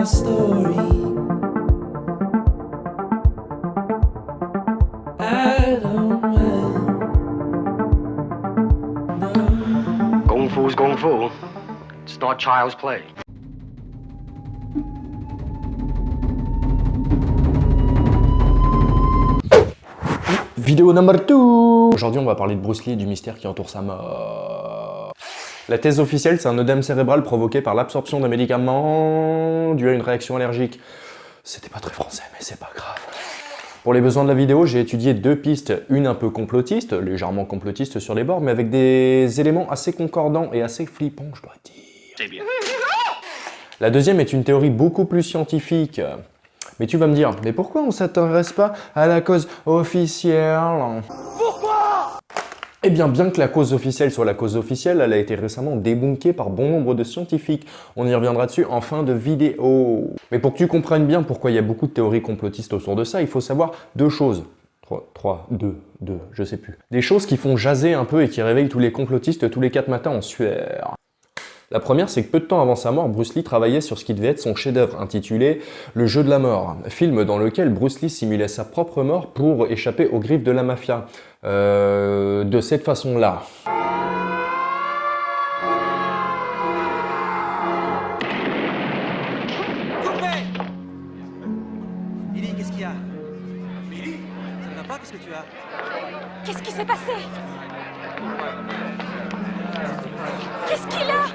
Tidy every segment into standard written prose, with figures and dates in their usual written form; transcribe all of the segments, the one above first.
my story. I don't mind. No. Kung Fu's Kung Fu. It's not child's play. Vidéo number 2. Aujourd'hui, on va parler de Bruce Lee et du mystère qui entoure sa mort. La thèse officielle, c'est un œdème cérébral provoqué par l'absorption d'un médicament dû à une réaction allergique. C'était pas très français, mais c'est pas grave. Pour les besoins de la vidéo, j'ai étudié deux pistes, une un peu complotiste, légèrement complotiste sur les bords, mais avec des éléments assez concordants et assez flippants, je dois dire. C'est bien. La deuxième est une théorie beaucoup plus scientifique. Mais tu vas me dire, mais pourquoi on s'intéresse pas à la cause officielle? Pourquoi? Eh bien que la cause officielle soit la cause officielle, elle a été récemment débunkée par bon nombre de scientifiques. On y reviendra dessus en fin de vidéo. Mais pour que tu comprennes bien pourquoi il y a beaucoup de théories complotistes autour de ça, il faut savoir deux choses. Deux, je sais plus. Des choses qui font jaser un peu et qui réveillent tous les complotistes tous les 4 matins en sueur. La première, c'est que peu de temps avant sa mort, Bruce Lee travaillait sur ce qui devait être son chef-d'œuvre intitulé Le Jeu de la mort, film dans lequel Bruce Lee simulait sa propre mort pour échapper aux griffes de la mafia. De cette façon-là. Coupé! Billy, qu'est-ce qu'il y a? Billy? Ça ne va pas? Qu'est-ce que tu as? Qu'est-ce qui s'est passé? Qu'est-ce qu'il a?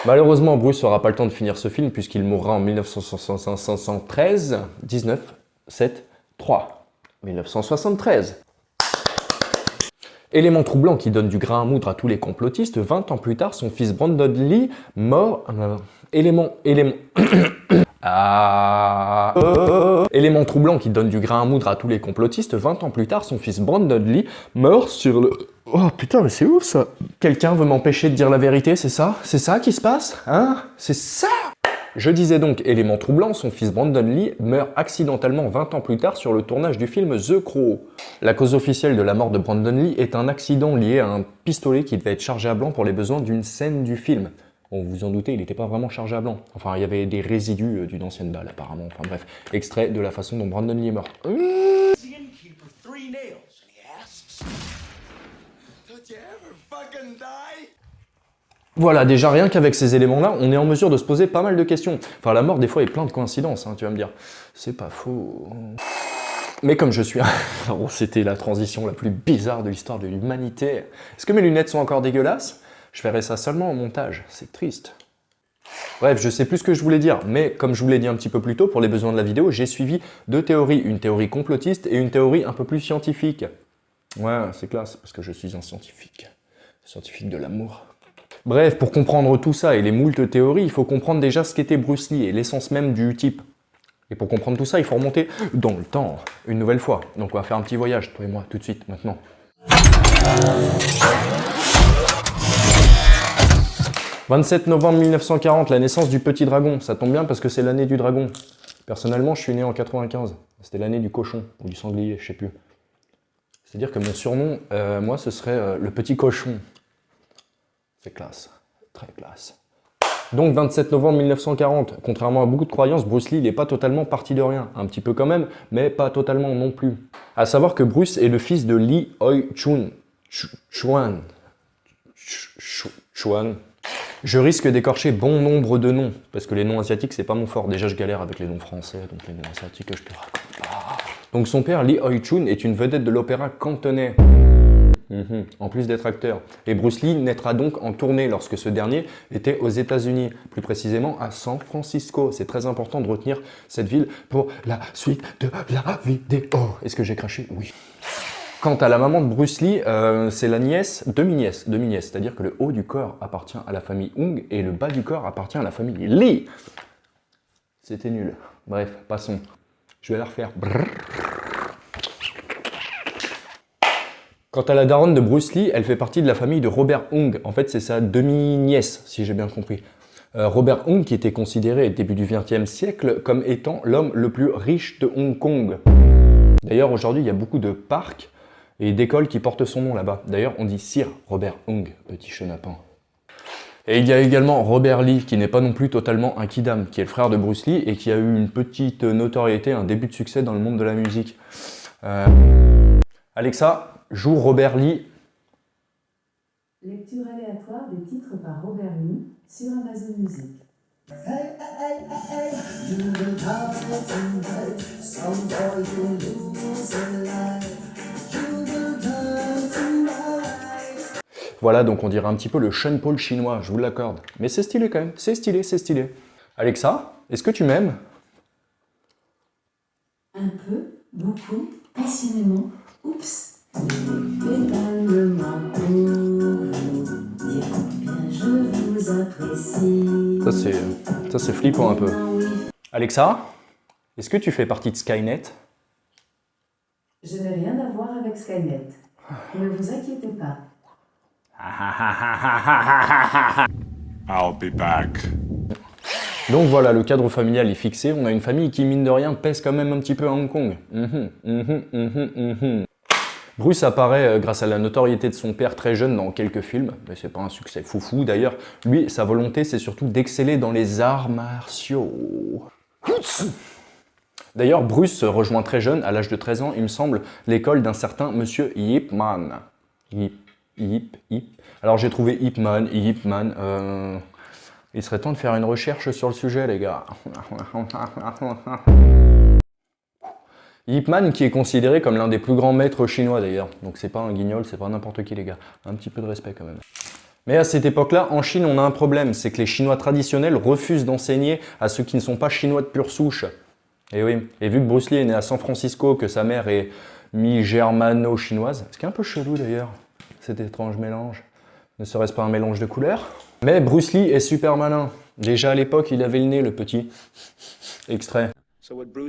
Malheureusement, Bruce n'aura pas le temps de finir ce film puisqu'il mourra en 1973, 1973. Élément troublant qui donne du grain à moudre à tous les complotistes, 20 ans plus tard, son fils Brandon Lee mort... Élément troublant qui donne du grain à moudre à tous les complotistes, 20 ans plus tard, son fils Brandon Lee meurt sur le... Oh putain, mais c'est ouf ça! Quelqu'un veut m'empêcher de dire la vérité, c'est ça? C'est ça qui se passe? Hein? C'est ça? Je disais donc, élément troublant, son fils Brandon Lee meurt accidentellement 20 ans plus tard sur le tournage du film The Crow. La cause officielle de la mort de Brandon Lee est un accident lié à un pistolet qui devait être chargé à blanc pour les besoins d'une scène du film. Bon, vous en doutez, il n'était pas vraiment chargé à blanc. Enfin, il y avait des résidus d'une ancienne balle apparemment. Enfin bref, extrait de la façon dont Brandon Lee est mort. Voilà, déjà rien qu'avec ces éléments-là, on est en mesure de se poser pas mal de questions. Enfin, la mort, des fois, est plein de coïncidences, hein, tu vas me dire. C'est pas faux. Mais comme je suis un... Oh, c'était la transition la plus bizarre de l'histoire de l'humanité. Est-ce que mes lunettes sont encore dégueulasses? Je ferai ça seulement en montage, c'est triste. Bref, je sais plus ce que je voulais dire, mais comme je vous l'ai dit un petit peu plus tôt, pour les besoins de la vidéo, j'ai suivi deux théories, une théorie complotiste et une théorie un peu plus scientifique. Ouais, c'est classe, parce que je suis un scientifique de l'amour. Bref, pour comprendre tout ça et les moultes théories, il faut comprendre déjà ce qu'était Bruce Lee et l'essence même du type. Et pour comprendre tout ça, il faut remonter dans le temps, une nouvelle fois. Donc on va faire un petit voyage, toi et moi, tout de suite, maintenant. 27 novembre 1940, la naissance du petit dragon. Ça tombe bien parce que c'est l'année du dragon. Personnellement, je suis né en 95. C'était l'année du cochon, ou du sanglier, je sais plus. C'est-à-dire que mon surnom, moi, ce serait le petit cochon. C'est classe, très classe. Donc 27 novembre 1940, contrairement à beaucoup de croyances, Bruce Lee n'est pas totalement parti de rien. Un petit peu quand même, mais pas totalement non plus. À savoir que Bruce est le fils de Lee Hoi-chun. Chuan. Je risque d'écorcher bon nombre de noms, parce que les noms asiatiques, c'est pas mon fort. Déjà, je galère avec les noms français, donc les noms asiatiques, je te raconte pas. Donc son père, Lee Hoi-chun, est une vedette de l'opéra cantonais. En plus d'être acteur. Et Bruce Lee naîtra donc en tournée lorsque ce dernier était aux États-Unis, plus précisément à San Francisco. C'est très important de retenir cette ville pour la suite de la vidéo. Est-ce que j'ai craché? Oui. Quant à la maman de Bruce Lee, c'est la nièce, demi-nièce, c'est-à-dire que le haut du corps appartient à la famille Hung et le bas du corps appartient à la famille Lee. C'était nul. Bref, passons. Je vais la refaire. Brrr. Quant à la daronne de Bruce Lee, elle fait partie de la famille de Robert Hung. En fait, c'est sa demi-nièce, si j'ai bien compris. Robert Hung, qui était considéré au début du XXe siècle comme étant l'homme le plus riche de Hong Kong. D'ailleurs, aujourd'hui, il y a beaucoup de parcs et d'écoles qui portent son nom là-bas. D'ailleurs, on dit Sir Robert Hung, petit chenapan. Et il y a également Robert Lee, qui n'est pas non plus totalement un kidam, qui est le frère de Bruce Lee et qui a eu une petite notoriété, un début de succès dans le monde de la musique. Alexa, joue Robert Lee. Lecture aléatoire des titres par Robert Lee sur Amazon Music. Voilà, donc on dirait un petit peu le Sean Paul chinois, je vous l'accorde. Mais c'est stylé quand même, c'est stylé, c'est stylé. Alexa, est-ce que tu m'aimes? Un peu, beaucoup, passionnément, oups. Pétalement pour vous dire combien je vous apprécie. Ça c'est flippant un peu. Alexa, est-ce que tu fais partie de Skynet? Je n'ai rien à voir avec Skynet. Ne vous inquiétez pas. I'll be back. Donc voilà, le cadre familial est fixé. On a une famille qui, mine de rien, pèse quand même un petit peu à Hong Kong. Bruce apparaît grâce à la notoriété de son père très jeune dans quelques films, mais c'est pas un succès foufou d'ailleurs. Lui, sa volonté, c'est surtout d'exceller dans les arts martiaux. D'ailleurs, Bruce rejoint très jeune, à l'âge de 13 ans, il me semble, l'école d'un certain monsieur Ip Man. Ip. Alors j'ai trouvé Ip Man. Il serait temps de faire une recherche sur le sujet, les gars. Ip Man qui est considéré comme l'un des plus grands maîtres chinois d'ailleurs. Donc c'est pas un guignol, c'est pas n'importe qui, les gars. Un petit peu de respect quand même. Mais à cette époque-là, en Chine, on a un problème. C'est que les Chinois traditionnels refusent d'enseigner à ceux qui ne sont pas Chinois de pure souche. Et oui, et vu que Bruce Lee est né à San Francisco, que sa mère est mi-germano-chinoise, ce qui est un peu chelou d'ailleurs, cet étrange mélange. Ne serait-ce pas un mélange de couleurs? Mais Bruce Lee est super malin. Déjà à l'époque, il avait le nez, le petit. Extrait.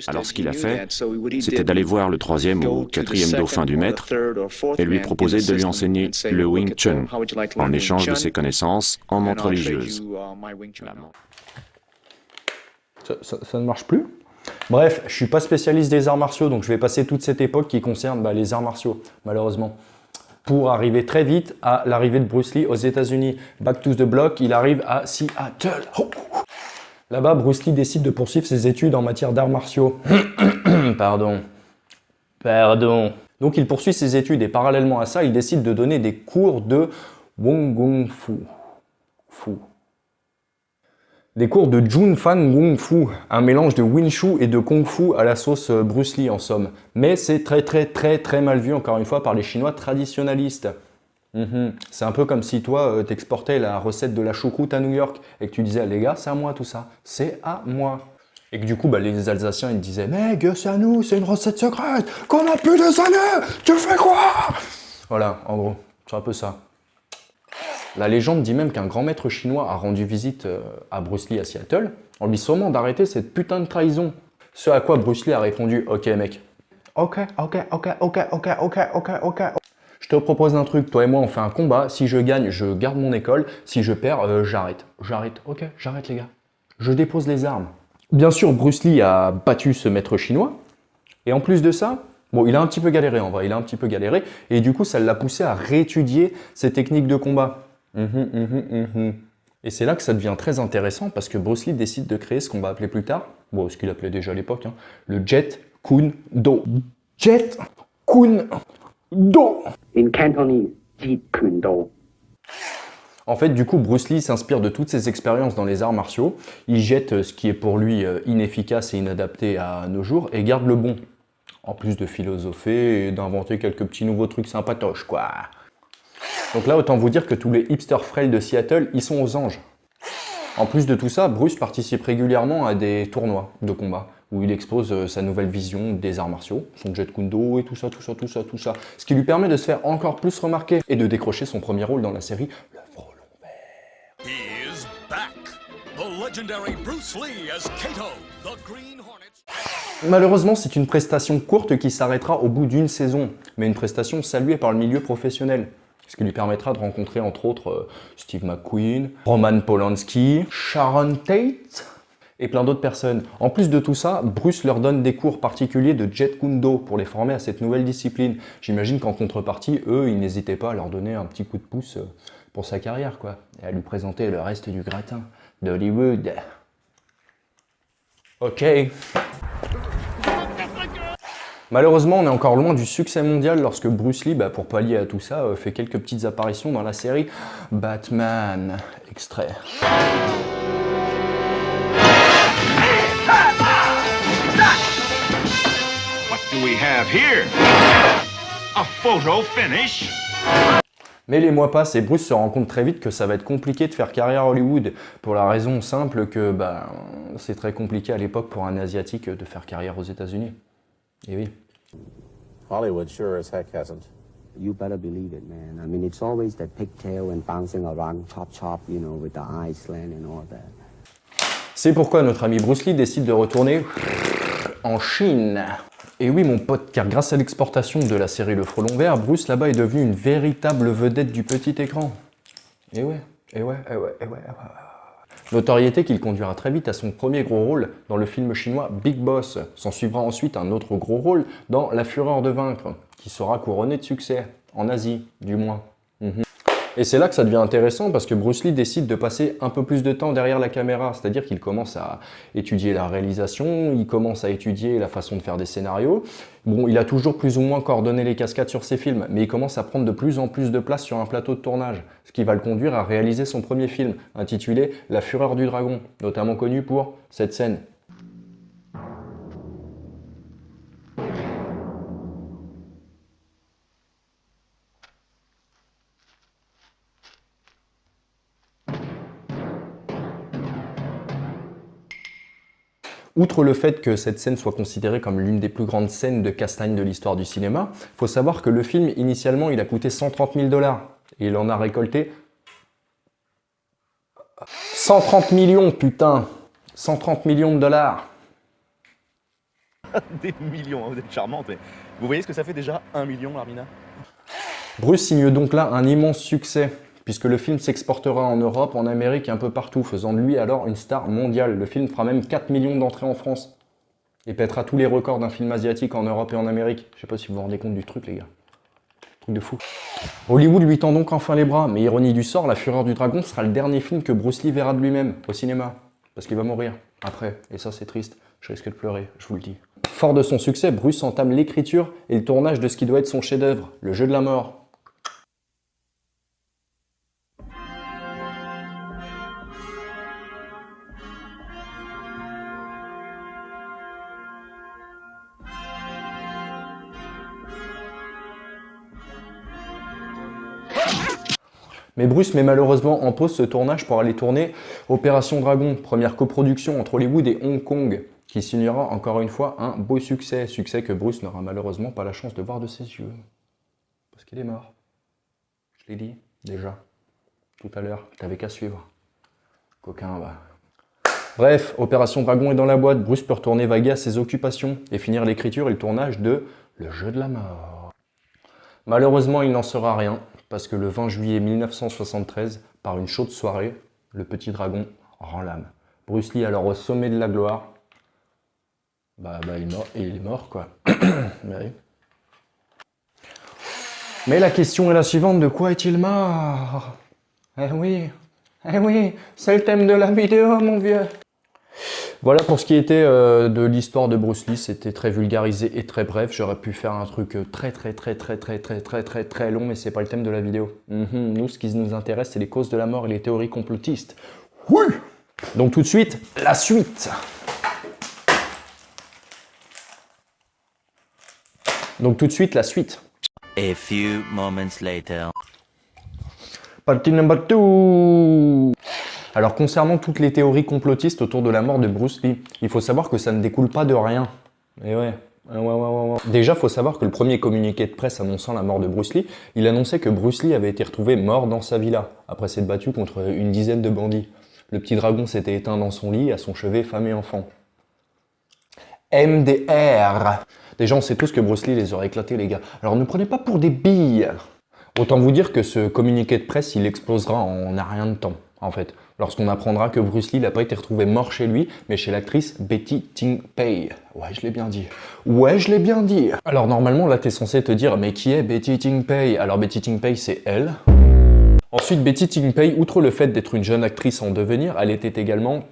Alors ce qu'il a fait, c'était d'aller voir le troisième ou quatrième dauphin du maître et lui proposer de lui enseigner le Wing Chun en échange de ses connaissances en montre religieuse. Ça ne marche plus? Bref, je suis pas spécialiste des arts martiaux, donc je vais passer toute cette époque qui concerne les arts martiaux, malheureusement. Pour arriver très vite à l'arrivée de Bruce Lee aux États-Unis. Back to the block, il arrive à Seattle. Là-bas, Bruce Lee décide de poursuivre ses études en matière d'arts martiaux. Pardon. Donc il poursuit ses études et parallèlement à ça, il décide de donner des cours de Wong Fu. Des cours de Jun Fan Wong Fu, un mélange de Wing Chun et de Kung Fu à la sauce Bruce Lee en somme. Mais c'est très mal vu encore une fois par les Chinois traditionnalistes. C'est un peu comme si toi t'exportais la recette de la choucroute à New York et que tu disais les gars c'est à moi tout ça, c'est à moi. Et que du coup les Alsaciens ils disaient mec c'est à nous, c'est une recette secrète qu'on a depuis des années, tu fais quoi? Voilà en gros, c'est un peu ça. La légende dit même qu'un grand maître chinois a rendu visite à Bruce Lee à Seattle en lui sommant d'arrêter cette putain de trahison. Ce à quoi Bruce Lee a répondu « Ok mec, ok. Je te propose un truc, toi et moi on fait un combat, si je gagne je garde mon école, si je perds j'arrête. Ok, j'arrête les gars. Je dépose les armes. » Bien sûr Bruce Lee a battu ce maître chinois et en plus de ça, bon, il a un petit peu galéré en vrai, et du coup ça l'a poussé à réétudier ses techniques de combat. Et c'est là que ça devient très intéressant parce que Bruce Lee décide de créer ce qu'on va appeler plus tard, bon, ce qu'il appelait déjà à l'époque, le Jet Kune Do. Jet Kune Do. In Cantonese, Jeet Kune Do. En fait, du coup, Bruce Lee s'inspire de toutes ses expériences dans les arts martiaux. Il jette ce qui est pour lui inefficace et inadapté à nos jours et garde le bon. En plus de philosopher et d'inventer quelques petits nouveaux trucs sympatoches, quoi. Donc là, autant vous dire que tous les hipsters frêles de Seattle, ils sont aux anges. En plus de tout ça, Bruce participe régulièrement à des tournois de combat où il expose sa nouvelle vision des arts martiaux, son Jet Kune Do et tout ça. Ce qui lui permet de se faire encore plus remarquer et de décrocher son premier rôle dans la série Le Frelon Vert. He is back. The legendary Bruce Lee as Kato, the Green Hornet. Malheureusement, c'est une prestation courte qui s'arrêtera au bout d'une saison, mais une prestation saluée par le milieu professionnel. Ce qui lui permettra de rencontrer entre autres Steve McQueen, Roman Polanski, Sharon Tate et plein d'autres personnes. En plus de tout ça, Bruce leur donne des cours particuliers de Jet Kune Do pour les former à cette nouvelle discipline. J'imagine qu'en contrepartie, eux, ils n'hésitaient pas à leur donner un petit coup de pouce pour sa carrière, quoi, et à lui présenter le reste du gratin d'Hollywood. Ok. Malheureusement, on est encore loin du succès mondial lorsque Bruce Lee, pour pallier à tout ça, fait quelques petites apparitions dans la série Batman. Extrait. What do we have here? A photo finish? Mais les mois passent et Bruce se rend compte très vite que ça va être compliqué de faire carrière à Hollywood, pour la raison simple que c'est très compliqué à l'époque pour un Asiatique de faire carrière aux États-Unis. Et oui. Hollywood sure as heck hasn't. You better believe it, man. I mean, it's always that pigtail and bouncing around, chop chop, you know, with the eyes slant and all that. C'est pourquoi notre ami Bruce Lee décide de retourner en Chine. Et oui mon pote, car grâce à l'exportation de la série Le Frelon Vert, Bruce là-bas est devenu une véritable vedette du petit écran. Et ouais. Notoriété qui le conduira très vite à son premier gros rôle dans le film chinois Big Boss. S'en suivra ensuite un autre gros rôle dans La Fureur de vaincre, qui sera couronné de succès, en Asie du moins. Et c'est là que ça devient intéressant parce que Bruce Lee décide de passer un peu plus de temps derrière la caméra, c'est-à-dire qu'il commence à étudier la réalisation, il commence à étudier la façon de faire des scénarios. Bon, il a toujours plus ou moins coordonné les cascades sur ses films, mais il commence à prendre de plus en plus de place sur un plateau de tournage, ce qui va le conduire à réaliser son premier film, intitulé La Fureur du Dragon, notamment connu pour cette scène. Outre le fait que cette scène soit considérée comme l'une des plus grandes scènes de castagne de l'histoire du cinéma, il faut savoir que le film, initialement, il a coûté 130 000 $. Et il en a récolté 130 millions, putain 130 millions de dollars. Des millions, vous êtes charmante. Mais vous voyez ce que ça fait déjà 1 million, Larmina? Bruce signe donc là un immense succès, puisque le film s'exportera en Europe, en Amérique et un peu partout, faisant de lui alors une star mondiale. Le film fera même 4 millions d'entrées en France, et pètera tous les records d'un film asiatique en Europe et en Amérique. Je sais pas si vous vous rendez compte du truc, les gars. Truc de fou. Hollywood lui tend donc enfin les bras, mais ironie du sort, La Fureur du Dragon sera le dernier film que Bruce Lee verra de lui-même, au cinéma, parce qu'il va mourir après, et ça c'est triste, je risque de pleurer, je vous le dis. Fort de son succès, Bruce entame l'écriture et le tournage de ce qui doit être son chef-d'œuvre, Le Jeu de la Mort. Mais Bruce met malheureusement en pause ce tournage pour aller tourner Opération Dragon, première coproduction entre Hollywood et Hong Kong, qui signera encore une fois un beau succès, succès que Bruce n'aura malheureusement pas la chance de voir de ses yeux. Parce qu'il est mort. Je l'ai dit, déjà, tout à l'heure, t'avais qu'à suivre. Coquin, va. Bref, Opération Dragon est dans la boîte, Bruce peut retourner vaguer à ses occupations et finir l'écriture et le tournage de Le Jeu de la Mort. Malheureusement, il n'en sera rien, parce que le 20 juillet 1973, par une chaude soirée, le petit dragon rend l'âme. Bruce Lee, alors au sommet de la gloire, il est mort quoi. Oui. Mais la question est la suivante, de quoi est-il mort? Eh oui, c'est le thème de la vidéo mon vieux. Voilà pour ce qui était de l'histoire de Bruce Lee, c'était très vulgarisé et très bref. J'aurais pu faire un truc très long, mais c'est pas le thème de la vidéo. Nous, ce qui nous intéresse, c'est les causes de la mort et les théories complotistes. Oui. Donc tout de suite, la suite. A few moments later. Partie number 2. Alors concernant toutes les théories complotistes autour de la mort de Bruce Lee, il faut savoir que ça ne découle pas de rien. Et ouais. Déjà, il faut savoir que le premier communiqué de presse annonçant la mort de Bruce Lee, il annonçait que Bruce Lee avait été retrouvé mort dans sa villa, après s'être battu contre une dizaine de bandits. Le petit dragon s'était éteint dans son lit, à son chevet femme et enfant. MDR. Déjà, on sait tous que Bruce Lee les aurait éclatés, les gars. Alors ne prenez pas pour des billes. Autant vous dire que ce communiqué de presse, il explosera en un rien de temps, en fait. Lorsqu'on apprendra que Bruce Lee n'a pas été retrouvé mort chez lui, mais chez l'actrice Betty Ting Pei. Ouais, je l'ai bien dit. Alors normalement, là, t'es censé te dire, mais qui est Betty Ting Pei? Alors Betty Ting Pei, c'est elle. Ensuite, Betty Ting-Pei, outre le fait d'être une jeune actrice en devenir, elle était également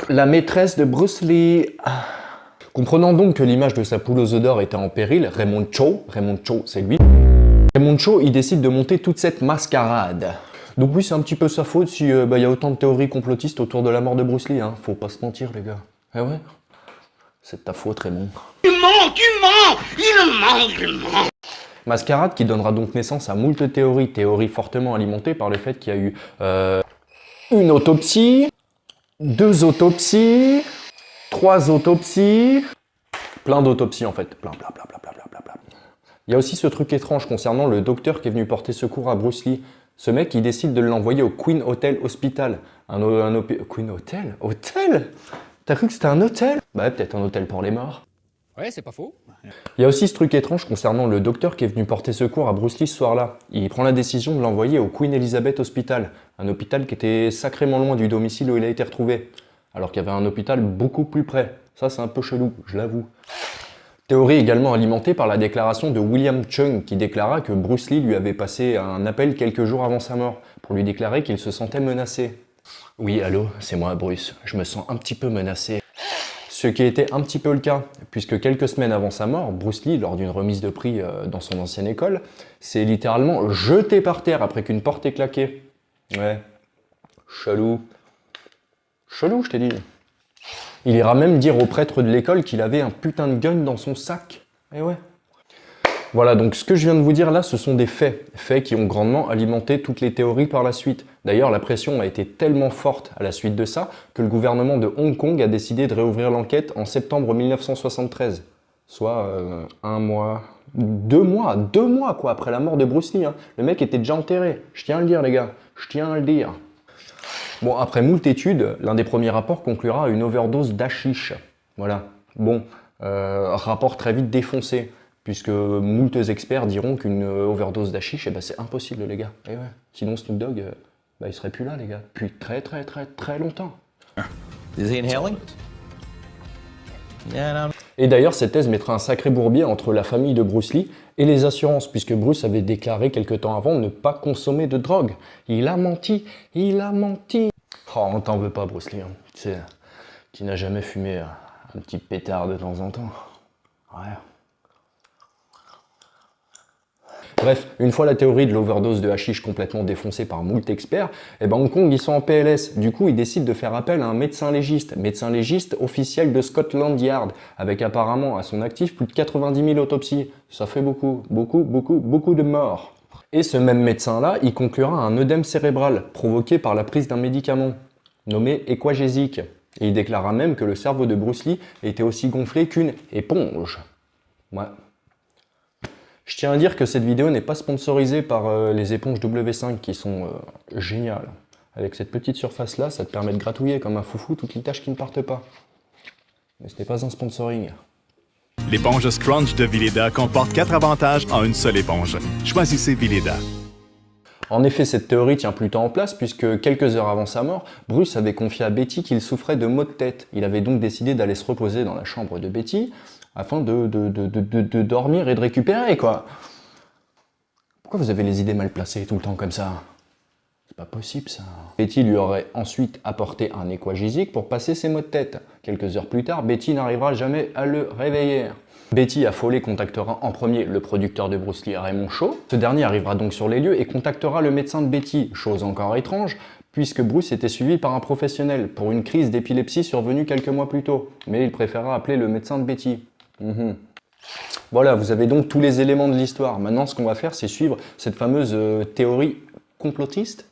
la maîtresse de Bruce Lee. Comprenant donc que l'image de sa poule aux œufs d'or était en péril, Raymond Cho, c'est lui, Raymond Cho, il décide de monter toute cette mascarade. Donc oui, c'est un petit peu sa faute si y a autant de théories complotistes autour de la mort de Bruce Lee, hein. Faut pas se mentir, les gars. Ah ouais? C'est ta faute, Raymond. Tu mens. Mascarade qui donnera donc naissance à moult théories fortement alimentées par le fait qu'il y a eu une autopsie, 2 autopsies, 3 autopsies, plein d'autopsies en fait, plein. Il y a aussi ce truc étrange concernant le docteur qui est venu porter secours à Bruce Lee. Ce mec, il décide de l'envoyer au Queen Hotel Hospital. Queen Hotel? Hôtel? T'as cru que c'était un hôtel? Bah peut-être un hôtel pour les morts. Ouais, c'est pas faux. Il y a aussi ce truc étrange concernant le docteur qui est venu porter secours à Bruce Lee ce soir-là. Il prend la décision de l'envoyer au Queen Elizabeth Hospital, un hôpital qui était sacrément loin du domicile où il a été retrouvé, alors qu'il y avait un hôpital beaucoup plus près. Ça, c'est un peu chelou, je l'avoue. Théorie également alimentée par la déclaration de William Chung, qui déclara que Bruce Lee lui avait passé un appel quelques jours avant sa mort, pour lui déclarer qu'il se sentait menacé. Oui, allô, c'est moi, Bruce, je me sens un petit peu menacé. Ce qui était un petit peu le cas, puisque quelques semaines avant sa mort, Bruce Lee, lors d'une remise de prix dans son ancienne école, s'est littéralement jeté par terre après qu'une porte ait claqué. Ouais, chelou. Chelou, je t'ai dit. Il ira même dire au prêtre de l'école qu'il avait un putain de gun dans son sac. Eh ouais. Voilà, donc ce que je viens de vous dire là, ce sont des faits. Faits qui ont grandement alimenté toutes les théories par la suite. D'ailleurs, la pression a été tellement forte à la suite de ça que le gouvernement de Hong Kong a décidé de réouvrir l'enquête en septembre 1973. Soit 2 mois quoi, après la mort de Bruce Lee. Hein. Le mec était déjà enterré. Je tiens à le dire, les gars. Je tiens à le dire. Bon, après moult études, l'un des premiers rapports conclura à une overdose d'hashish. Voilà. Bon, rapport très vite défoncé, puisque moult experts diront qu'une overdose d'hashish, c'est impossible, les gars. Et ouais. Sinon, Snoop Dogg, il serait plus là, les gars, depuis très longtemps. Is he inhaling? Yeah, no. Et d'ailleurs, cette thèse mettra un sacré bourbier entre la famille de Bruce Lee et les assurances, puisque Bruce avait déclaré quelque temps avant ne pas consommer de drogue. Il a menti. Oh, on t'en veut pas, Bruce Lee. Hein. Tu sais, qui n'a jamais fumé un petit pétard de temps en temps. Ouais. Bref, une fois la théorie de l'overdose de hashish complètement défoncée par moult experts, Hong Kong, ils sont en PLS. Du coup, ils décident de faire appel à un médecin légiste officiel de Scotland Yard, avec apparemment à son actif plus de 90 000 autopsies. Ça fait beaucoup de morts. Et ce même médecin-là, il conclura un œdème cérébral provoqué par la prise d'un médicament, nommé Equagesic. Et il déclara même que le cerveau de Bruce Lee était aussi gonflé qu'une éponge. Ouais. Je tiens à dire que cette vidéo n'est pas sponsorisée par les éponges W5 qui sont géniales. Avec cette petite surface là, ça te permet de gratouiller comme un foufou toutes les tâches qui ne partent pas. Mais ce n'est pas un sponsoring. L'éponge Scrunch de Vileda comporte 4 avantages en une seule éponge. Choisissez Vileda. En effet, cette théorie tient plutôt en place puisque quelques heures avant sa mort, Bruce avait confié à Betty qu'il souffrait de maux de tête. Il avait donc décidé d'aller se reposer dans la chambre de Betty afin de dormir et de récupérer, quoi. Pourquoi vous avez les idées mal placées tout le temps comme ça? C'est pas possible, ça. Betty lui aurait ensuite apporté un Equagesic pour passer ses maux de tête. Quelques heures plus tard, Betty n'arrivera jamais à le réveiller. Betty, affolée, contactera en premier le producteur de Bruce Lee, Raymond Cho. Ce dernier arrivera donc sur les lieux et contactera le médecin de Betty, chose encore étrange, puisque Bruce était suivi par un professionnel pour une crise d'épilepsie survenue quelques mois plus tôt. Mais il préféra appeler le médecin de Betty. Voilà, vous avez donc tous les éléments de l'histoire. Maintenant, ce qu'on va faire, c'est suivre cette fameuse théorie complotiste,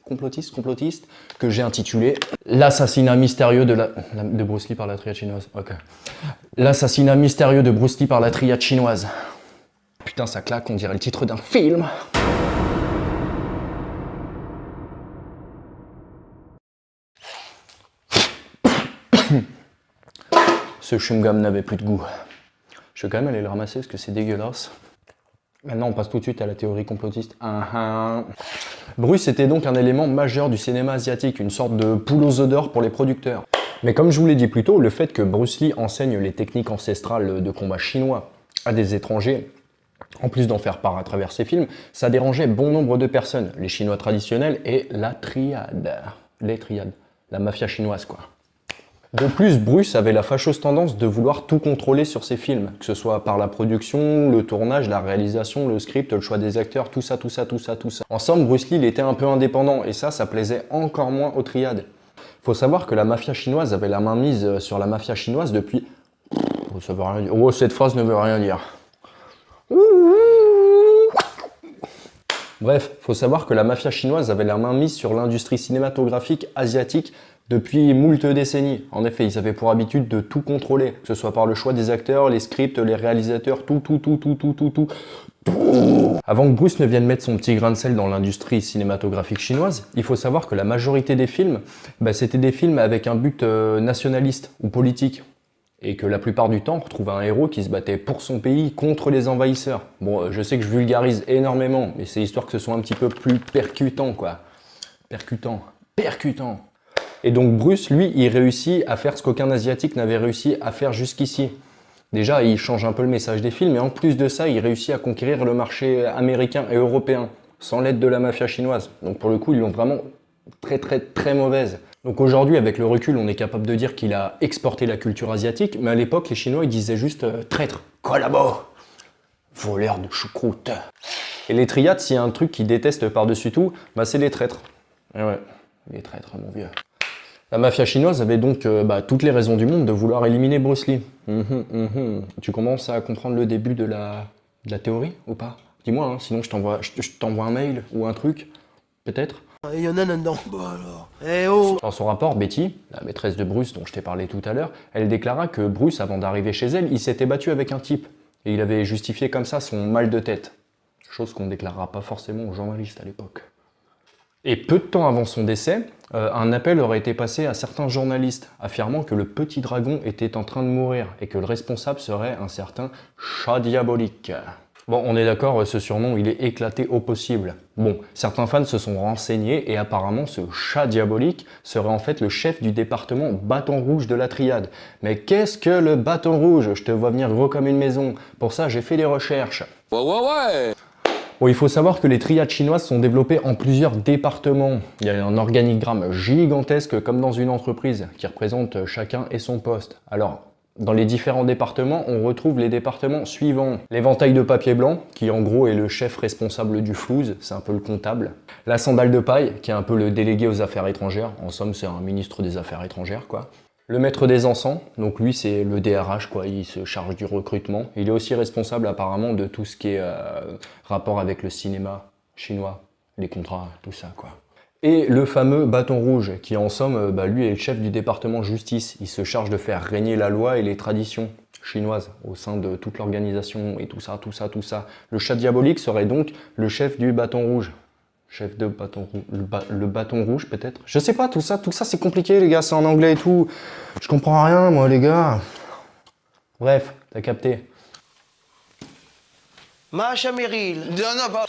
que j'ai intitulée l'assassinat mystérieux de Bruce Lee par la triade chinoise. Ok. L'assassinat mystérieux de Bruce Lee par la triade chinoise. Putain, ça claque, on dirait le titre d'un film. Ce chewing-gum n'avait plus de goût. Je vais quand même aller le ramasser parce que c'est dégueulasse. Maintenant, on passe tout de suite à la théorie complotiste. Bruce était donc un élément majeur du cinéma asiatique, une sorte de poule aux œufs d'or pour les producteurs. Mais comme je vous l'ai dit plus tôt, le fait que Bruce Lee enseigne les techniques ancestrales de combat chinois à des étrangers En plus d'en faire part à travers ses films, ça dérangeait bon nombre de personnes, les Chinois traditionnels et la triade. Les triades, la mafia chinoise quoi. De plus, Bruce avait la fâcheuse tendance de vouloir tout contrôler sur ses films, que ce soit par la production, le tournage, la réalisation, le script, le choix des acteurs, tout ça. En somme, Bruce Lee, il était un peu indépendant, et ça plaisait encore moins aux triades. Faut savoir que la mafia chinoise avait la main mise sur la mafia chinoise depuis... Oh, ça veut rien dire. Oh, cette phrase ne veut rien dire. Bref, faut savoir que la mafia chinoise avait la main mise sur l'industrie cinématographique asiatique depuis moult décennies. En effet, ils avaient pour habitude de tout contrôler, que ce soit par le choix des acteurs, les scripts, les réalisateurs, tout. Avant que Bruce ne vienne mettre son petit grain de sel dans l'industrie cinématographique chinoise, il faut savoir que la majorité des films, c'était des films avec un but nationaliste ou politique. Et que la plupart du temps, on retrouvait un héros qui se battait pour son pays contre les envahisseurs. Bon, je sais que je vulgarise énormément, mais c'est histoire que ce soit un petit peu plus percutant, quoi. Percutant. Et donc Bruce, lui, il réussit à faire ce qu'aucun Asiatique n'avait réussi à faire jusqu'ici. Déjà, il change un peu le message des films, et en plus de ça, il réussit à conquérir le marché américain et européen, sans l'aide de la mafia chinoise. Donc pour le coup, ils l'ont vraiment très mauvaise. Donc aujourd'hui, avec le recul, on est capable de dire qu'il a exporté la culture asiatique, mais à l'époque, les Chinois, ils disaient juste « traître, collabo, voleur de choucroute ». Et les triades, s'il y a un truc qu'ils détestent par-dessus tout, c'est les traîtres. Et ouais, les traîtres, mon vieux. La mafia chinoise avait donc toutes les raisons du monde de vouloir éliminer Bruce Lee. Tu commences à comprendre le début de la théorie ou pas? Dis-moi, hein, sinon je t'envoie un mail ou un truc, peut-être. Il y en a là-dedans. Bon alors. Eh oh! Dans son rapport, Betty, la maîtresse de Bruce dont je t'ai parlé tout à l'heure, elle déclara que Bruce, avant d'arriver chez elle, il s'était battu avec un type. Et il avait justifié comme ça son mal de tête. Chose qu'on ne déclarera pas forcément aux journalistes à l'époque. Et peu de temps avant son décès, un appel aurait été passé à certains journalistes, affirmant que le petit dragon était en train de mourir et que le responsable serait un certain chat diabolique. Bon, on est d'accord, ce surnom, il est éclaté au possible. Bon, certains fans se sont renseignés et apparemment ce chat diabolique serait en fait le chef du département Bâton Rouge de la triade. Mais qu'est-ce que le Bâton Rouge? Je te vois venir gros comme une maison. Pour ça, j'ai fait des recherches. Ouais. Bon, il faut savoir que les triades chinoises sont développées en plusieurs départements. Il y a un organigramme gigantesque comme dans une entreprise qui représente chacun et son poste. Alors, dans les différents départements, on retrouve les départements suivants. L'éventail de papier blanc, qui en gros est le chef responsable du flouze, c'est un peu le comptable. La sandale de paille, qui est un peu le délégué aux affaires étrangères. En somme, c'est un ministre des affaires étrangères, quoi. Le maître des encens, donc lui c'est le DRH, quoi, il se charge du recrutement. Il est aussi responsable apparemment de tout ce qui est rapport avec le cinéma chinois, les contrats, tout ça, quoi. Et le fameux Bâton Rouge, qui en somme, lui est le chef du département justice. Il se charge de faire régner la loi et les traditions chinoises au sein de toute l'organisation et tout ça. Le chat diabolique serait donc le chef du Bâton Rouge. Chef de Bâton Rouge, le Bâton Rouge peut-être? Je sais pas, tout ça c'est compliqué les gars, c'est en anglais et tout. Je comprends rien moi les gars. Bref, t'as capté. Macha Meryl. Non, pas...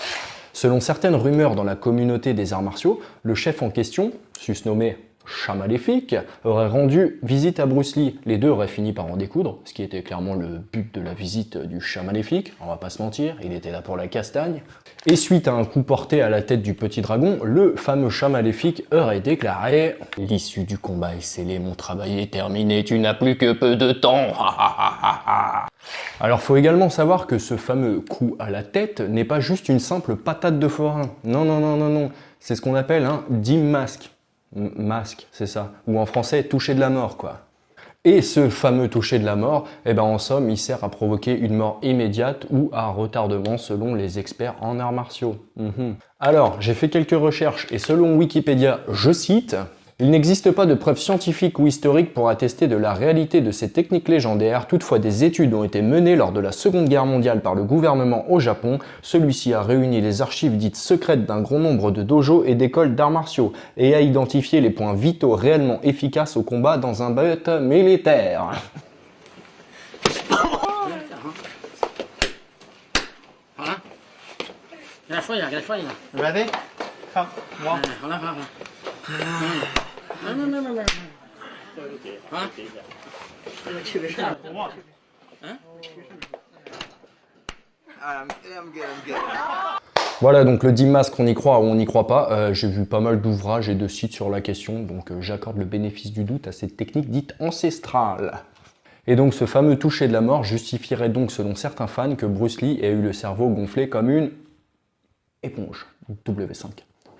Selon certaines rumeurs dans la communauté des arts martiaux, le chef en question, susnommé Chat Maléfique, aurait rendu visite à Bruce Lee. Les deux auraient fini par en découdre, ce qui était clairement le but de la visite du Chat Maléfique, on va pas se mentir, il était là pour la castagne. Et suite à un coup porté à la tête du petit dragon, le fameux Chat Maléfique aurait déclaré « L'issue du combat est scellée, mon travail est terminé, tu n'as plus que peu de temps. » Alors faut également savoir que ce fameux coup à la tête n'est pas juste une simple patate de forain. Non. C'est ce qu'on appelle un dim masque. Masque, c'est ça. Ou en français, toucher de la mort, quoi. Et ce fameux toucher de la mort, en somme, il sert à provoquer une mort immédiate ou à retardement selon les experts en arts martiaux. Alors, j'ai fait quelques recherches et selon Wikipédia, je cite... Il n'existe pas de preuves scientifiques ou historiques pour attester de la réalité de ces techniques légendaires, toutefois des études ont été menées lors de la Seconde Guerre mondiale par le gouvernement au Japon. Celui-ci a réuni les archives dites secrètes d'un grand nombre de dojos et d'écoles d'arts martiaux et a identifié les points vitaux réellement efficaces au combat dans un but militaire. Ready? Come, one. Voilà, donc le dim mask, on y croit ou on n'y croit pas. J'ai vu pas mal d'ouvrages et de sites sur la question, donc j'accorde le bénéfice du doute à cette technique dite ancestrale. Et donc ce fameux toucher de la mort justifierait donc selon certains fans que Bruce Lee ait eu le cerveau gonflé comme une éponge W5.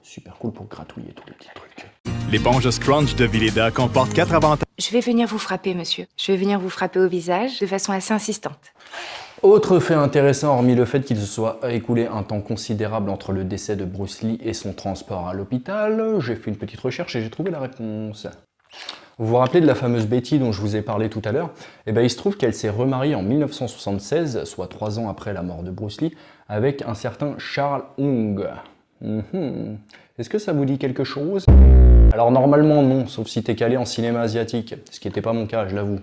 Super cool pour gratouiller tous les petits trucs. L'éponge Scrunch de Vileda comporte 4 avantages. Je vais venir vous frapper, monsieur. Je vais venir vous frapper au visage de façon assez insistante. Autre fait intéressant, hormis le fait qu'il se soit écoulé un temps considérable entre le décès de Bruce Lee et son transport à l'hôpital, j'ai fait une petite recherche et j'ai trouvé la réponse. Vous vous rappelez de la fameuse Betty dont je vous ai parlé tout à l'heure? Eh bien, il se trouve qu'elle s'est remariée en 1976, soit 3 ans après la mort de Bruce Lee, avec un certain Charles Hung. Est-ce que ça vous dit quelque chose? Alors normalement non, sauf si t'es calé en cinéma asiatique, ce qui n'était pas mon cas, je l'avoue.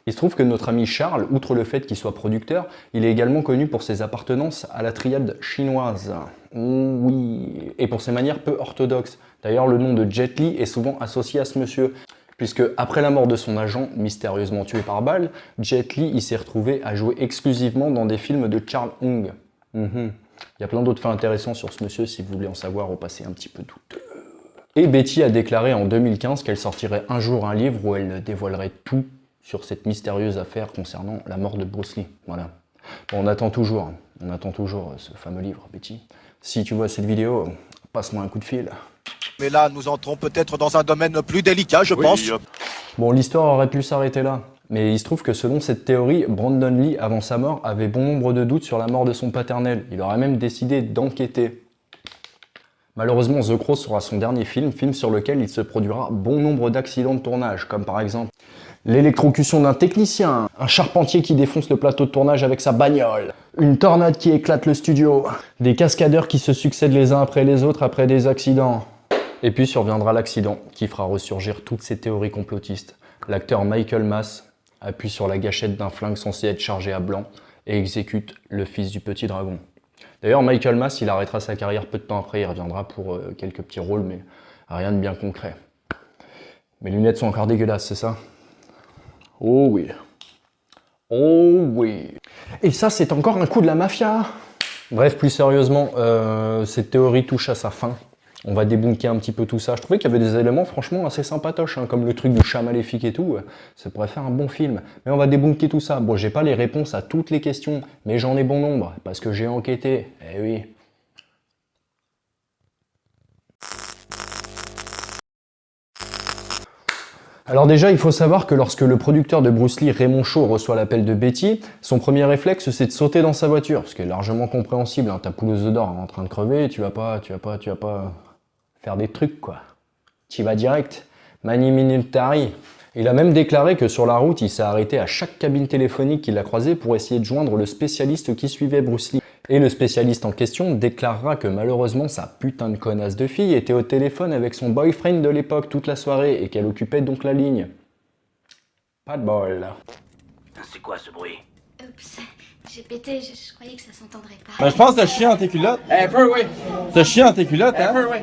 Il se trouve que notre ami Charles, outre le fait qu'il soit producteur, il est également connu pour ses appartenances à la triade chinoise. Oui, et pour ses manières peu orthodoxes. D'ailleurs, le nom de Jet Li est souvent associé à ce monsieur, puisque après la mort de son agent, mystérieusement tué par balle, Jet Li il s'est retrouvé à jouer exclusivement dans des films de Charles Hung. Il y a plein d'autres faits intéressants sur ce monsieur si vous voulez en savoir au passé un petit peu douteux. Et Betty a déclaré en 2015 qu'elle sortirait un jour un livre où elle dévoilerait tout sur cette mystérieuse affaire concernant la mort de Bruce Lee. Voilà. Bon, on attend toujours ce fameux livre, Betty. Si tu vois cette vidéo, passe-moi un coup de fil. Mais là, nous entrons peut-être dans un domaine plus délicat, je pense. Bon, l'histoire aurait pu s'arrêter là. Mais il se trouve que selon cette théorie, Brandon Lee, avant sa mort, avait bon nombre de doutes sur la mort de son paternel. Il aurait même décidé d'enquêter. Malheureusement, The Crow sera son dernier film sur lequel il se produira bon nombre d'accidents de tournage, comme par exemple l'électrocution d'un technicien, un charpentier qui défonce le plateau de tournage avec sa bagnole, une tornade qui éclate le studio, des cascadeurs qui se succèdent les uns après les autres après des accidents. Et puis surviendra l'accident qui fera ressurgir toutes ces théories complotistes. L'acteur Michael Mass appuie sur la gâchette d'un flingue censé être chargé à blanc et exécute le fils du petit dragon. D'ailleurs, Michael Mass, il arrêtera sa carrière peu de temps après, il reviendra pour quelques petits rôles, mais rien de bien concret. Mes lunettes sont encore dégueulasses, c'est ça? Oh oui. Oh oui. Et ça, c'est encore un coup de la mafia. Bref, plus sérieusement, cette théorie touche à sa fin. On va débunker un petit peu tout ça. Je trouvais qu'il y avait des éléments franchement assez sympatoches, hein, comme le truc du chat maléfique et tout. Ça pourrait faire un bon film. Mais on va débunker tout ça. Bon, j'ai pas les réponses à toutes les questions, mais j'en ai bon nombre, parce que j'ai enquêté. Eh oui. Alors déjà, il faut savoir que lorsque le producteur de Bruce Lee, Raymond Shaw, reçoit l'appel de Betty, son premier réflexe, c'est de sauter dans sa voiture, ce qui est largement compréhensible. Hein. Ta pouleuse d'or en train de crever, tu vas pas faire des trucs, quoi. Tu vas direct. Mani minutari. Il a même déclaré que sur la route, il s'est arrêté à chaque cabine téléphonique qu'il a croisée pour essayer de joindre le spécialiste qui suivait Bruce Lee. Et le spécialiste en question déclarera que malheureusement sa putain de connasse de fille était au téléphone avec son boyfriend de l'époque toute la soirée et qu'elle occupait donc la ligne. Pas de bol. C'est quoi ce bruit? Oups, j'ai pété, je croyais que ça s'entendrait pas. Ben, je pense que t'as chié dans tes culottes. Un peu, oui. T'as chié dans tes culottes, hein? Un peu, oui.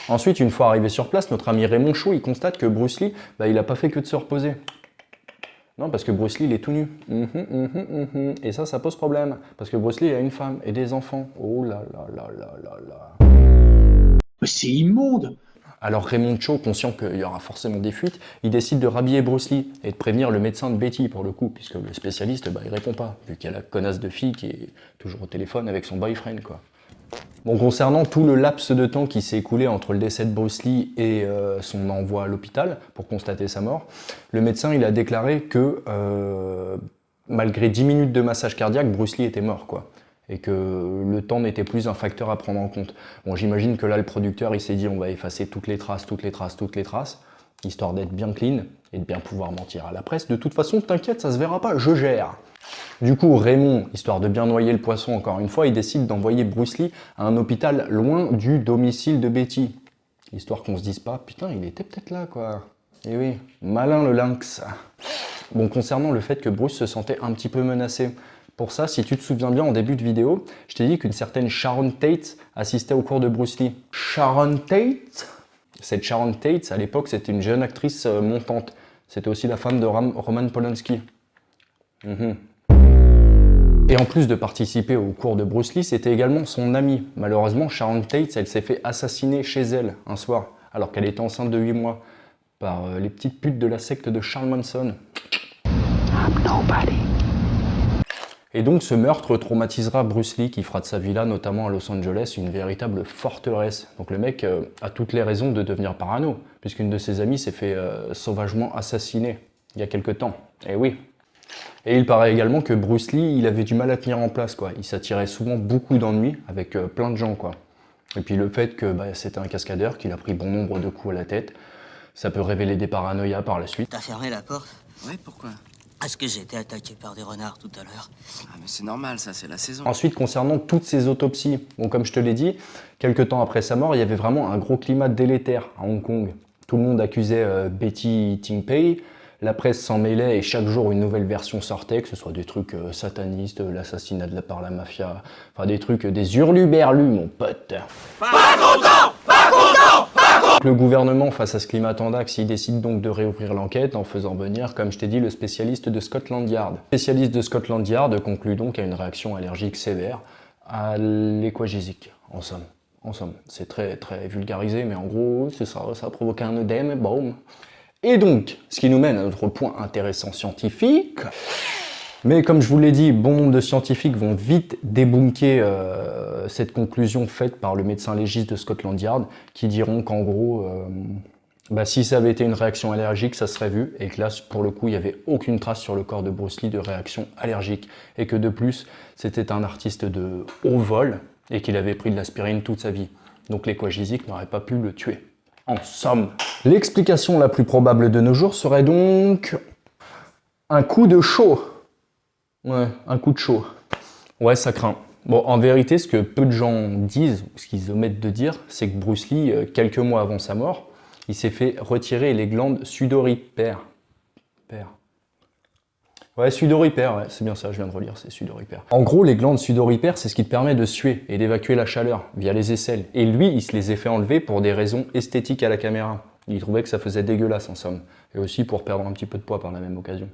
Ensuite, une fois arrivé sur place, notre ami Raymond Shaw, il constate que Bruce Lee, il a pas fait que de se reposer. Non, parce que Bruce Lee, il est tout nu. Et ça pose problème. Parce que Bruce Lee, il a une femme et des enfants. Oh là là là là là là. Mais c'est immonde! Alors Raymond Shaw, conscient qu'il y aura forcément des fuites, il décide de rhabiller Bruce Lee et de prévenir le médecin de Betty pour le coup, puisque le spécialiste, il répond pas, vu qu'il y a la connasse de fille qui est toujours au téléphone avec son boyfriend, quoi. Bon, concernant tout le laps de temps qui s'est écoulé entre le décès de Bruce Lee et son envoi à l'hôpital pour constater sa mort, le médecin il a déclaré que malgré 10 minutes de massage cardiaque, Bruce Lee était mort, quoi. Et que le temps n'était plus un facteur à prendre en compte. Bon, j'imagine que là, le producteur, il s'est dit on va effacer toutes les traces, histoire d'être bien clean et de bien pouvoir mentir à la presse. De toute façon, t'inquiète, ça se verra pas, je gère. Du coup, Raymond, histoire de bien noyer le poisson encore une fois, il décide d'envoyer Bruce Lee à un hôpital loin du domicile de Betty. Histoire qu'on se dise pas, putain, il était peut-être là, quoi. Eh oui, malin le lynx. Bon, concernant le fait que Bruce se sentait un petit peu menacé, pour ça, si tu te souviens bien en début de vidéo, je t'ai dit qu'une certaine Sharon Tate assistait au cours de Bruce Lee. Sharon Tate? Cette Sharon Tate, à l'époque, c'était une jeune actrice montante. C'était aussi la femme de Roman Polanski. Et en plus de participer au cours de Bruce Lee, c'était également son ami. Malheureusement, Sharon Tate, elle s'est fait assassiner chez elle un soir, alors qu'elle était enceinte de 8 mois, par les petites putes de la secte de Charles Manson. Et donc ce meurtre traumatisera Bruce Lee, qui fera de sa villa, notamment à Los Angeles, une véritable forteresse. Donc le mec a toutes les raisons de devenir parano, puisqu'une de ses amies s'est fait sauvagement assassiner il y a quelque temps. Et oui. Et il paraît également que Bruce Lee, il avait du mal à tenir en place, quoi. Il s'attirait souvent beaucoup d'ennuis avec plein de gens, quoi. Et puis le fait que c'était un cascadeur, qu'il a pris bon nombre de coups à la tête, ça peut révéler des paranoïas par la suite. T'as fermé la porte? Ouais, pourquoi? Parce que j'ai été attaqué par des renards tout à l'heure. Ah mais c'est normal, ça, c'est la saison. Ensuite, concernant toutes ces autopsies, bon, comme je te l'ai dit, quelques temps après sa mort, il y avait vraiment un gros climat délétère à Hong Kong. Tout le monde accusait Betty Ting-Pei, la presse s'en mêlait et chaque jour une nouvelle version sortait, que ce soit des trucs satanistes, l'assassinat par la mafia, enfin des trucs, des hurluberlus, mon pote. Pas content! Pas content! Pas content! Le gouvernement, face à ce climat tendax, il décide donc de réouvrir l'enquête en faisant venir, comme je t'ai dit, le spécialiste de Scotland Yard. Le spécialiste de Scotland Yard conclut donc à une réaction allergique sévère à l'équagésique, en somme. En somme, c'est très vulgarisé, mais en gros, c'est ça, ça a provoqué un œdème, boum. Et donc, ce qui nous mène à notre point intéressant scientifique. Mais comme je vous l'ai dit, bon nombre de scientifiques vont vite débunker cette conclusion faite par le médecin légiste de Scotland Yard, qui diront qu'en gros, si ça avait été une réaction allergique, ça serait vu, et que là, pour le coup, il n'y avait aucune trace sur le corps de Bruce Lee de réaction allergique, et que de plus, c'était un artiste de haut vol, et qu'il avait pris de l'aspirine toute sa vie. Donc l'équagésique n'aurait pas pu le tuer. En somme, l'explication la plus probable de nos jours serait donc un coup de chaud. Ouais, un coup de chaud. Ouais, ça craint. Bon, en vérité, ce que peu de gens disent, ou ce qu'ils omettent de dire, c'est que Bruce Lee, quelques mois avant sa mort, il s'est fait retirer les glandes sudoripères. Ouais, sudoripères, ouais, c'est bien ça, je viens de relire, c'est sudoripères. En gros, les glandes sudoripères, c'est ce qui te permet de suer et d'évacuer la chaleur via les aisselles. Et lui, il se les a fait enlever pour des raisons esthétiques à la caméra. Il trouvait que ça faisait dégueulasse en somme. Et aussi pour perdre un petit peu de poids par la même occasion.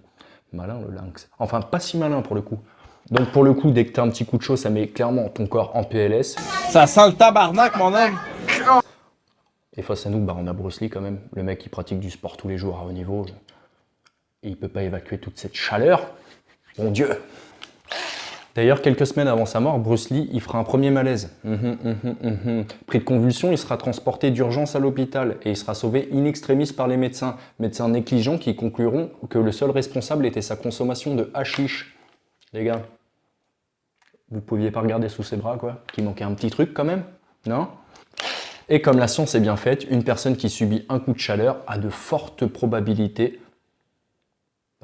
Malin le lynx. Enfin, pas si malin pour le coup. Donc pour le coup, dès que t'as un petit coup de chaud, ça met clairement ton corps en PLS. Ça sent le tabarnak, mon homme! Et face à nous, on a Bruce Lee quand même. Le mec qui pratique du sport tous les jours à haut niveau. Et il peut pas évacuer toute cette chaleur. Mon Dieu! D'ailleurs, quelques semaines avant sa mort, Bruce Lee, il fera un premier malaise. Pris de convulsions, il sera transporté d'urgence à l'hôpital et il sera sauvé in extremis par les médecins. Médecins négligents qui concluront que le seul responsable était sa consommation de hashish. Les gars, vous pouviez pas regarder sous ses bras, quoi? Qu'il manquait un petit truc quand même? Non? Et comme la science est bien faite, une personne qui subit un coup de chaleur a de fortes probabilités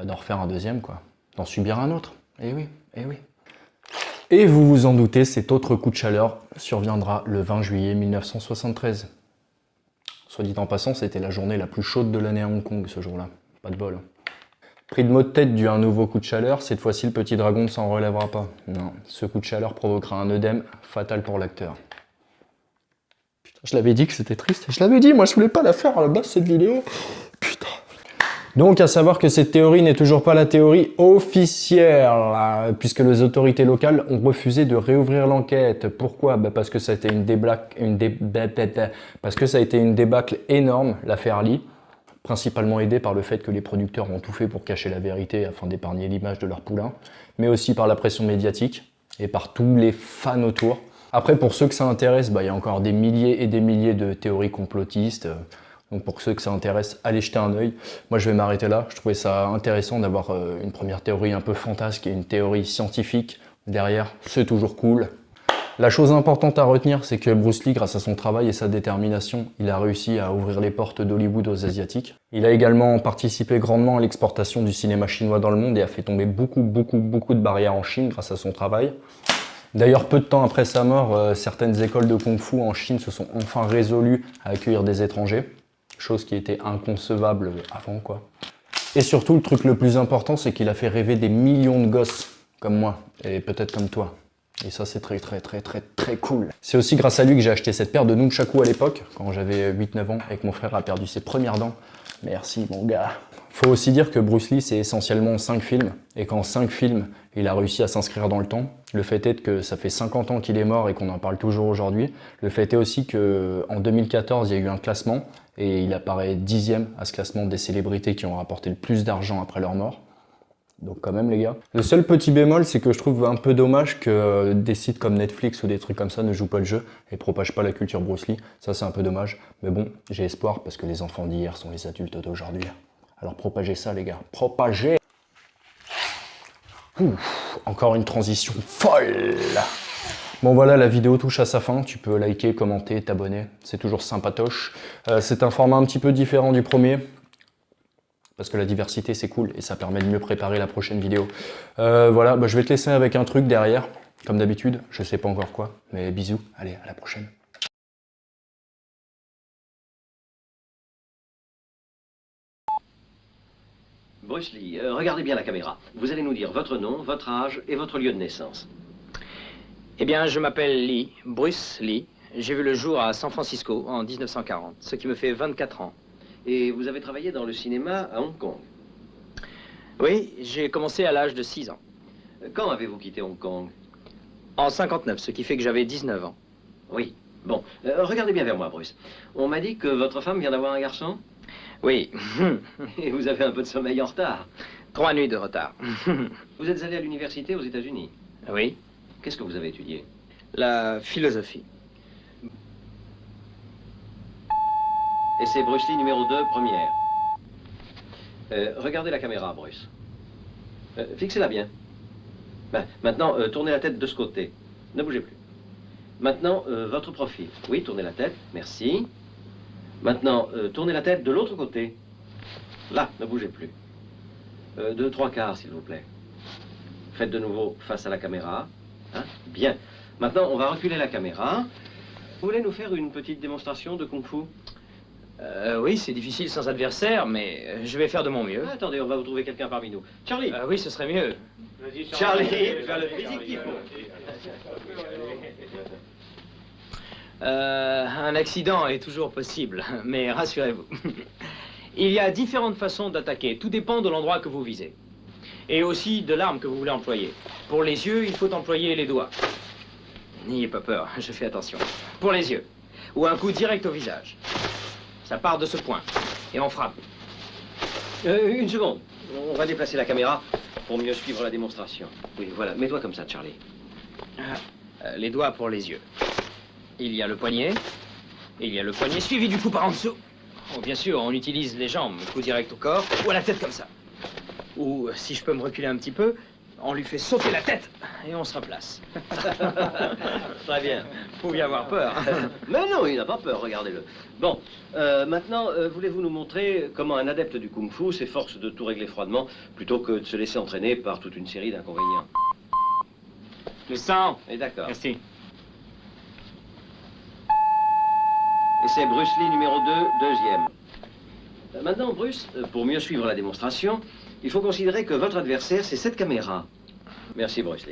d'en refaire un deuxième, quoi. D'en subir un autre. Eh oui, eh oui. Et vous vous en doutez, cet autre coup de chaleur surviendra le 20 juillet 1973. Soit dit en passant, c'était la journée la plus chaude de l'année à Hong Kong ce jour-là. Pas de bol. Pris de maux de tête dû à un nouveau coup de chaleur, cette fois-ci le petit dragon ne s'en relèvera pas. Non, ce coup de chaleur provoquera un œdème fatal pour l'acteur. Putain, je l'avais dit que c'était triste. Je l'avais dit, moi je voulais pas la faire à la base cette vidéo. Putain. Donc, à savoir que cette théorie n'est toujours pas la théorie officielle, puisque les autorités locales ont refusé de réouvrir l'enquête. Pourquoi? Parce que ça a été une débâcle énorme, l'affaire Lee, principalement aidée par le fait que les producteurs ont tout fait pour cacher la vérité afin d'épargner l'image de leur poulain, mais aussi par la pression médiatique et par tous les fans autour. Après, pour ceux que ça intéresse, il y a encore des milliers et des milliers de théories complotistes. Donc pour ceux que ça intéresse, allez jeter un œil. Moi je vais m'arrêter là, je trouvais ça intéressant d'avoir une première théorie un peu fantasque et une théorie scientifique derrière, c'est toujours cool. La chose importante à retenir, c'est que Bruce Lee, grâce à son travail et sa détermination, il a réussi à ouvrir les portes d'Hollywood aux Asiatiques. Il a également participé grandement à l'exportation du cinéma chinois dans le monde et a fait tomber beaucoup de barrières en Chine grâce à son travail. D'ailleurs, peu de temps après sa mort, certaines écoles de Kung-Fu en Chine se sont enfin résolues à accueillir des étrangers. Chose qui était inconcevable avant, quoi. Et surtout, le truc le plus important, c'est qu'il a fait rêver des millions de gosses, comme moi, et peut-être comme toi. Et ça, c'est très cool. C'est aussi grâce à lui que j'ai acheté cette paire de nunchaku à l'époque, quand j'avais 8-9 ans, et que mon frère a perdu ses premières dents. Merci, mon gars. Faut aussi dire que Bruce Lee, c'est essentiellement 5 films, et qu'en 5 films, il a réussi à s'inscrire dans le temps. Le fait est que ça fait 50 ans qu'il est mort et qu'on en parle toujours aujourd'hui. Le fait est aussi qu'en 2014, il y a eu un classement, et il apparaît 10e à ce classement des célébrités qui ont rapporté le plus d'argent après leur mort. Donc quand même les gars. Le seul petit bémol, c'est que je trouve un peu dommage que des sites comme Netflix ou des trucs comme ça ne jouent pas le jeu et propagent pas la culture Bruce Lee. Ça c'est un peu dommage, mais bon, j'ai espoir parce que les enfants d'hier sont les adultes d'aujourd'hui. Alors propagez ça les gars, propagez. Encore une transition folle. Bon voilà, la vidéo touche à sa fin, tu peux liker, commenter, t'abonner, c'est toujours sympatoche. C'est un format un petit peu différent du premier, parce que la diversité c'est cool et ça permet de mieux préparer la prochaine vidéo. Voilà, je vais te laisser avec un truc derrière, comme d'habitude, je sais pas encore quoi, mais bisous, allez, à la prochaine. Bruce Lee, regardez bien la caméra. Vous allez nous dire votre nom, votre âge et votre lieu de naissance. Eh bien, je m'appelle Lee, Bruce Lee. J'ai vu le jour à San Francisco en 1940, ce qui me fait 24 ans. Et vous avez travaillé dans le cinéma à Hong Kong? Oui, j'ai commencé à l'âge de 6 ans. Quand avez-vous quitté Hong Kong? En 59, ce qui fait que j'avais 19 ans. Oui. Bon, regardez bien vers moi, Bruce. On m'a dit que votre femme vient d'avoir un garçon? Oui. Et vous avez un peu de sommeil en retard? 3 nuits de retard. Vous êtes allé à l'université aux États-Unis? Oui. Qu'est-ce que vous avez étudié? La philosophie. Et c'est Bruce Lee numéro 2, première. Regardez la caméra, Bruce. Fixez-la bien. Maintenant, tournez la tête de ce côté. Ne bougez plus. Maintenant, votre profil. Oui, tournez la tête. Merci. Maintenant, tournez la tête de l'autre côté. Là, ne bougez plus. De 3/4, s'il vous plaît. Faites de nouveau face à la caméra. Hein? Bien. Maintenant, on va reculer la caméra. Vous voulez nous faire une petite démonstration de Kung-Fu? Oui, c'est difficile sans adversaire, mais je vais faire de mon mieux. Ah, attendez, on va vous trouver quelqu'un parmi nous. Charlie! Oui, ce serait mieux. Charlie, tu as le physique qu'il faut. Un accident est toujours possible, mais rassurez-vous. Il y a différentes façons d'attaquer. Tout dépend de l'endroit que vous visez. Et aussi de l'arme que vous voulez employer. Pour les yeux, il faut employer les doigts. N'ayez pas peur, je fais attention. Pour les yeux. Ou un coup direct au visage. Ça part de ce point. Et on frappe. Une seconde. On va déplacer la caméra pour mieux suivre la démonstration. Oui, voilà. Mets-toi comme ça, Charlie. Les doigts pour les yeux. Il y a le poignet. Il y a le poignet suivi du coup par en dessous. Oh, bien sûr, on utilise les jambes. Coup direct au corps. Ou à la tête comme ça. Ou, si je peux me reculer un petit peu, on lui fait sauter la tête et on se replace. Très bien. Vous pouviez avoir peur. Mais non, il n'a pas peur, regardez-le. Bon, maintenant, voulez-vous nous montrer comment un adepte du Kung-Fu s'efforce de tout régler froidement plutôt que de se laisser entraîner par toute une série d'inconvénients? Le sang. Et d'accord. Merci. Et c'est Bruce Lee numéro 2, deuxième. Maintenant, Bruce, pour mieux suivre la démonstration, il faut considérer que votre adversaire, c'est cette caméra. Merci, Bruce Lee.